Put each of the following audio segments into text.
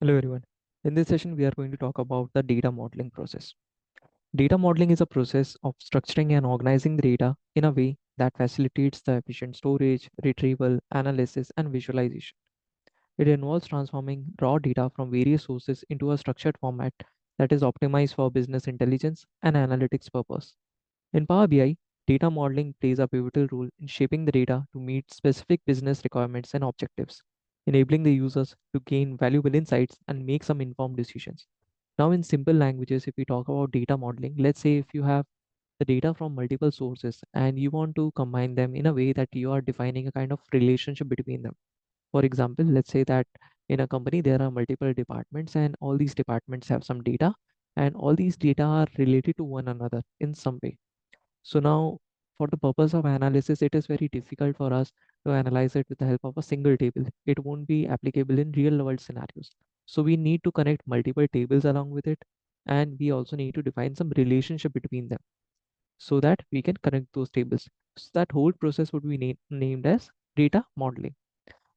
Hello everyone. In this session, we are going to talk about the data modeling process. Data modeling is a process of structuring and organizing the data in a way that facilitates the efficient storage, retrieval, analysis, and visualization. It involves transforming raw data from various sources into a structured format that is optimized for business intelligence and analytics purpose. In Power BI, data modeling plays a pivotal role in shaping the data to meet specific business requirements and objectives, enabling the users to gain valuable insights and make some informed decisions. Now, in simple languages, if we talk about data modeling, let's say if you have the data from multiple sources and you want to combine them in a way that you are defining a kind of relationship between them. For example, let's say that in a company there are multiple departments and all these departments have some data and all these data are related to one another in some way. So now, for the purpose of analysis, it is very difficult for us to analyze it with the help of a single table. It won't be applicable in real world scenarios. So we need to connect multiple tables along with it, and we also need to define some relationship between them so that we can connect those tables. So that whole process would be named as data modeling.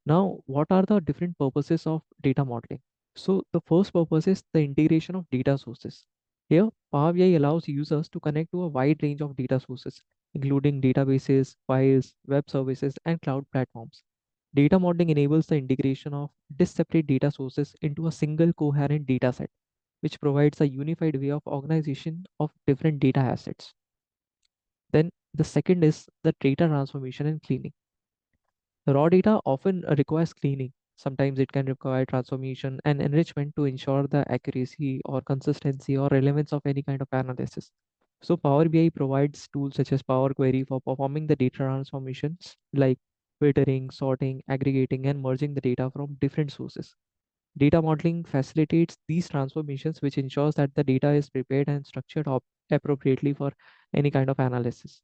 Now, what are the different purposes of data modeling? So the first purpose is the integration of data sources. Here, Power BI allows users to connect to a wide range of data sources, including databases, files, web services, and cloud platforms. Data modeling enables the integration of disparate data sources into a single coherent data set, which provides a unified way of organization of different data assets. Then the second is the data transformation and cleaning. Raw data often requires cleaning. Sometimes it can require transformation and enrichment to ensure the accuracy or consistency or relevance of any kind of analysis. So Power BI provides tools such as Power Query for performing the data transformations like filtering, sorting, aggregating, and merging the data from different sources. Data modeling facilitates these transformations, which ensures that the data is prepared and structured appropriately for any kind of analysis.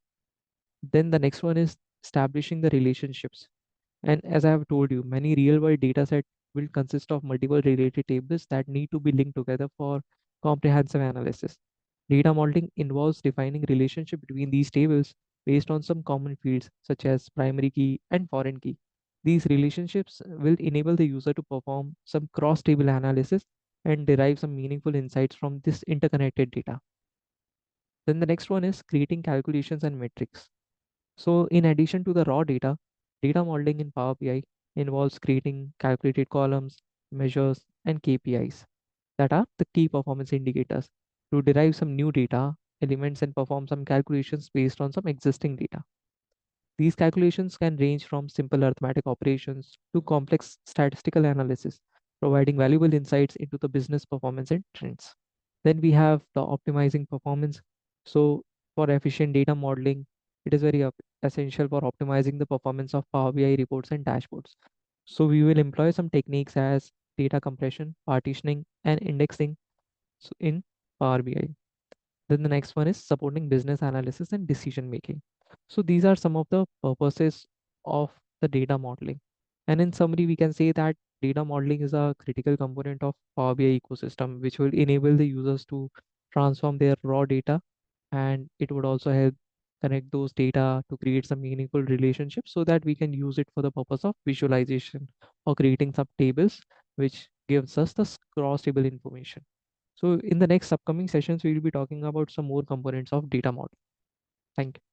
Then the next one is establishing the relationships. And as I have told you, many real world data sets will consist of multiple related tables that need to be linked together for comprehensive analysis. Data modeling involves defining relationship between these tables based on some common fields such as primary key and foreign key. These relationships will enable the user to perform some cross table analysis and derive some meaningful insights from this interconnected data. Then the next one is creating calculations and metrics. So in addition to the raw data, data modeling in Power BI involves creating calculated columns, measures, and KPIs that are the key performance indicators to derive some new data elements and perform some calculations based on some existing data. These calculations can range from simple arithmetic operations to complex statistical analysis, providing valuable insights into the business performance and trends. Then we have the optimizing performance. So for efficient data modeling, it is very essential for optimizing the performance of Power BI reports and dashboards. So we will employ some techniques as data compression, partitioning, and indexing in Power BI. Then the next one is supporting business analysis and decision making. So these are some of the purposes of the data modeling. And in summary, we can say that data modeling is a critical component of Power BI ecosystem, which will enable the users to transform their raw data, and it would also help connect those data to create some meaningful relationships so that we can use it for the purpose of visualization or creating some tables, which gives us the cross table information. So in the next upcoming sessions, we will be talking about some more components of data model. Thank you.